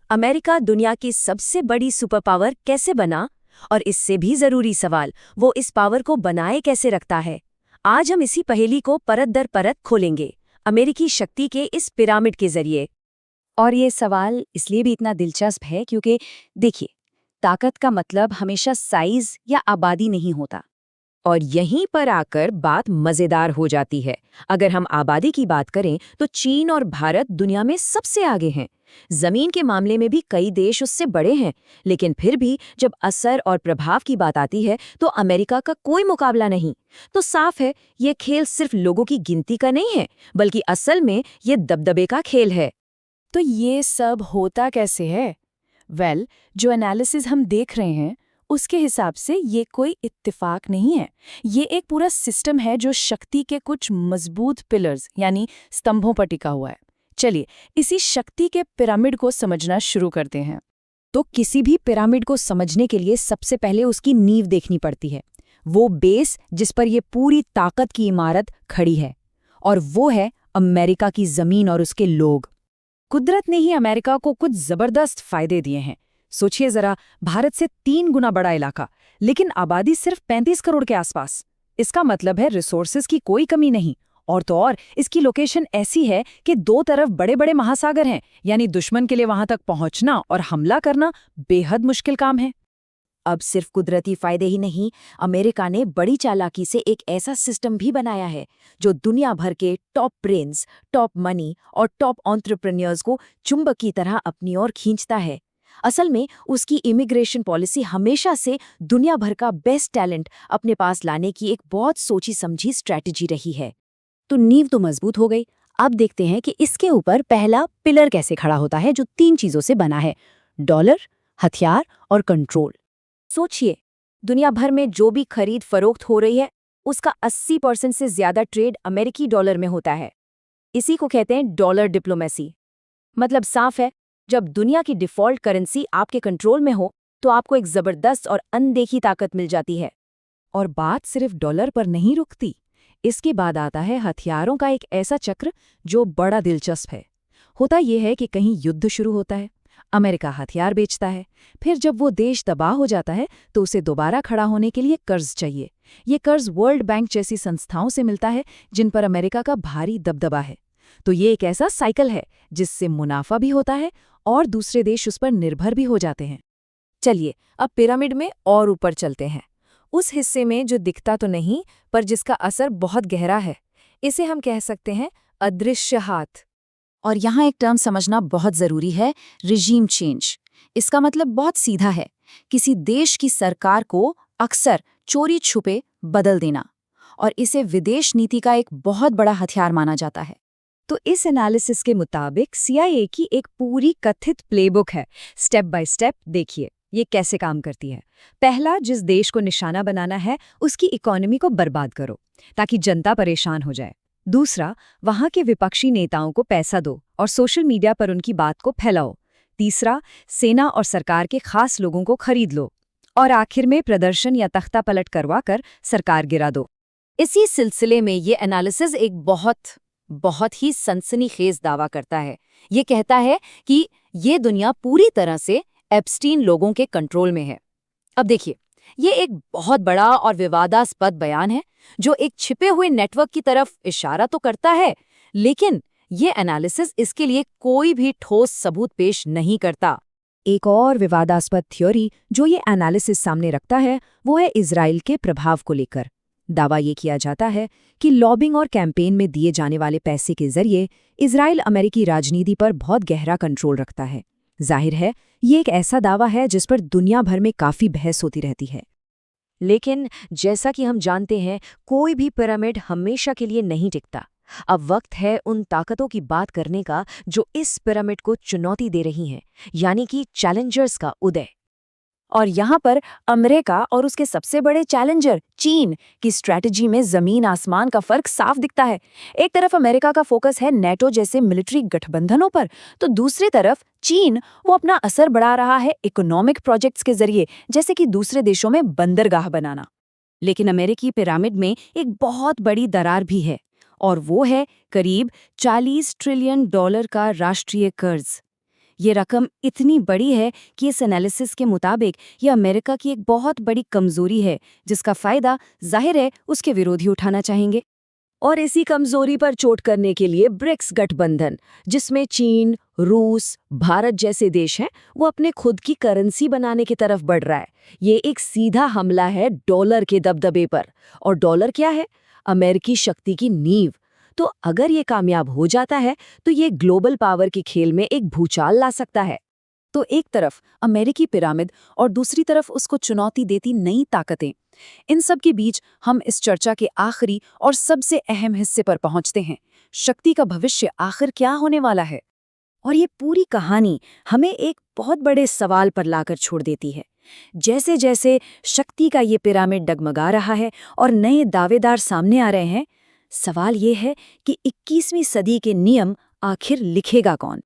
America दुनिया की सबसे बड़ी सुपर पावर कैसे बना? और इससे भी जरूरी सवाल, वो इस पावर को बनाए कैसे रखता है? आज हम इसी पहेली को परत दर परत खोलेंगे, अमेरिकी शक्ति के इस पिरामिड के जरिए। और ये सवाल इसलिए भी इतना दिलचस्प है क्योंकि देखिए, ताकत का मतलब हमेशा साइज या आबादी नहीं होता। और यहीं पर आकर बात मजेदार हो जाती है। अगर हम आबादी की बात करें तो चीन और भारत दुनिया में सबसे आगे हैं। जमीन के मामले में भी कई देश उससे बड़े हैं, लेकिन फिर भी जब असर और प्रभाव की बात आती है तो अमेरिका का कोई मुकाबला नहीं। तो साफ है, ये खेल सिर्फ लोगों की गिनती का नहीं है, बल्कि असल में ये दबदबे का खेल है। तो ये सब होता कैसे है? जो एनालिसिस हम देख रहे हैं उसके हिसाब से ये कोई इत्तेफाक नहीं है। ये एक पूरा सिस्टम है जो शक्ति के कुछ मजबूत पिलर्स यानी स्तंभों पर टिका हुआ है। चलिए, इसी शक्ति के पिरामिड को समझना शुरू करते हैं। तो किसी भी पिरामिड को समझने के लिए सबसे पहले उसकी नींव देखनी पड़ती है, वो बेस जिस पर ये पूरी ताकत की इमारत खड़ी है। और वो है अमेरिका की जमीन और उसके लोग। कुदरत ने ही अमेरिका को कुछ जबरदस्त फायदे दिए हैं। सोचिए जरा, भारत से 3 गुना बड़ा इलाका, लेकिन आबादी सिर्फ 35 करोड़ के आसपास। इसका मतलब है रिसोर्सेज की कोई कमी नहीं। और तो और इसकी लोकेशन ऐसी है कि 2 तरफ बड़े बड़े महासागर हैं, यानी दुश्मन के लिए वहां तक पहुंचना और हमला करना बेहद मुश्किल काम है। अब सिर्फ कुदरती फायदे ही नहीं, अमेरिका ने बड़ी चालाकी से एक ऐसा सिस्टम भी बनाया है जो दुनिया भर के टॉप ब्रेन्स, टॉप मनी और टॉप एंटरप्रेन्योर्स को चुंबक की तरह अपनी ओर खींचता है। असल में उसकी इमिग्रेशन पॉलिसी हमेशा से दुनिया भर का बेस्ट टैलेंट अपने पास लाने की एक बहुत सोची समझी स्ट्रैटेजी रही है। तो नींव तो मजबूत हो गई। अब देखते हैं कि इसके ऊपर पहला पिलर कैसे खड़ा होता है, जो 3 चीजों से बना है: डॉलर, हथियार और कंट्रोल। सोचिए, दुनिया भर में जो भी खरीद फरोख्त हो रही है उसका 80% से ज्यादा ट्रेड अमेरिकी डॉलर में होता है। इसी को कहते हैं डॉलर डिप्लोमेसी। मतलब साफ है, जब दुनिया की डिफॉल्ट करेंसी आपके कंट्रोल में हो तो आपको एक जबरदस्त और अनदेखी ताकत मिल जाती है। और बात सिर्फ डॉलर पर नहीं रुकती। इसके बाद आता है हथियारों का एक ऐसा चक्र जो बड़ा दिलचस्प है। होता यह है कि कहीं युद्ध शुरू होता है, अमेरिका हथियार बेचता है, फिर जब वो देश तबाह हो जाता है तो उसे दोबारा खड़ा होने के लिए कर्ज चाहिए। ये कर्ज वर्ल्ड बैंक जैसी संस्थाओं से मिलता है जिन पर अमेरिका का भारी दबदबा है। तो ये एक ऐसा साइकिल है जिससे मुनाफा भी होता है और दूसरे देश उस पर निर्भर भी हो जाते हैं। चलिए, अब पिरामिड में और ऊपर चलते हैं, उस हिस्से में जो दिखता तो नहीं पर जिसका असर बहुत गहरा है। इसे हम कह सकते हैं अदृश्य हाथ। और यहाँ एक टर्म समझना बहुत जरूरी है, रिजीम चेंज। इसका मतलब बहुत सीधा है, किसी देश की सरकार को अक्सर चोरी छुपे बदल देना। और इसे विदेश नीति का एक बहुत बड़ा हथियार माना जाता है। तो इस एनालिसिस के मुताबिक CIA की एक पूरी कथित प्लेबुक है। स्टेप बाय स्टेप देखिए ये कैसे काम करती है। पहला, जिस देश को निशाना बनाना है उसकी इकोनॉमी को बर्बाद करो ताकि जनता परेशान हो जाए। दूसरा, वहां के विपक्षी नेताओं को पैसा दो और सोशल मीडिया पर उनकी बात को फैलाओ। तीसरा, सेना और सरकार के खास लोगों को खरीद लो। और आखिर में प्रदर्शन या तख्ता पलट करवा कर सरकार गिरा दो। इसी सिलसिले में ये एनालिसिस एक बहुत ही सनसनीखेज दावा करता है। ये कहता है कि ये दुनिया पूरी तरह से एप्स्टीन लोगों के कंट्रोल में है। अब देखिए, ये एक बहुत बड़ा और विवादास्पद बयान है जो एक छिपे हुए नेटवर्क की तरफ इशारा तो करता है, लेकिन ये एनालिसिस इसके लिए कोई भी ठोस सबूत पेश नहीं करता। एक और विवादास्पद थ्योरी जो ये एनालिसिस सामने रखता है वो है इजराइल के प्रभाव को लेकर। दावा ये किया जाता है कि लॉबिंग और कैंपेन में दिए जाने वाले पैसे के जरिए इजराइल अमेरिकी राजनीति पर बहुत गहरा कंट्रोल रखता है। जाहिर है, ये एक ऐसा दावा है जिस पर दुनिया भर में काफी बहस होती रहती है। लेकिन जैसा कि हम जानते हैं, कोई भी पिरामिड हमेशा के लिए नहीं टिकता। अब वक्त है उन ताकतों की बात करने का जो इस पिरामिड को चुनौती दे रही हैं, यानी कि चैलेंजर्स का उदय। और यहाँ पर अमेरिका और उसके सबसे बड़े चैलेंजर चीन की स्ट्रैटेजी में जमीन आसमान का फर्क साफ दिखता है। एक तरफ अमेरिका का फोकस है नेटो जैसे मिलिट्री गठबंधनों पर, तो दूसरी तरफ चीन वो अपना असर बढ़ा रहा है इकोनॉमिक प्रोजेक्ट्स के जरिए, जैसे कि दूसरे देशों में बंदरगाह बनाना। लेकिन अमेरिकी पिरामिड में एक बहुत बड़ी दरार भी है, और वो है करीब $40 ट्रिलियन का राष्ट्रीय कर्ज। ये रकम इतनी बड़ी है कि इस एनालिसिस के मुताबिक ये अमेरिका की एक बहुत बड़ी कमजोरी है, जिसका फायदा जाहिर है उसके विरोधी उठाना चाहेंगे। और इसी कमजोरी पर चोट करने के लिए ब्रिक्स गठबंधन, जिसमें चीन, रूस, भारत जैसे देश हैं, वो अपने खुद की करेंसी बनाने की तरफ बढ़ रहा है। ये एक सीधा हमला है डॉलर के दबदबे पर। और डॉलर क्या है? अमेरिकी शक्ति की नींव। तो अगर ये कामयाब हो जाता है तो ये ग्लोबल पावर के खेल में एक भूचाल ला सकता है। तो एक तरफ अमेरिकी पिरामिड और दूसरी तरफ उसको चुनौती देती नई ताकतें। इन सब के बीच हम इस चर्चा के आखिरी और सबसे अहम हिस्से पर पहुंचते हैं। शक्ति का भविष्य आखिर क्या होने वाला है? और ये पूरी कहानी हमें एक बहुत बड़े सवाल पर लाकर छोड़ देती है। जैसे जैसे शक्ति का ये पिरामिड डगमगा रहा है और नए दावेदार सामने आ रहे हैं, सवाल ये है कि 21वीं सदी के नियम आखिर लिखेगा कौन?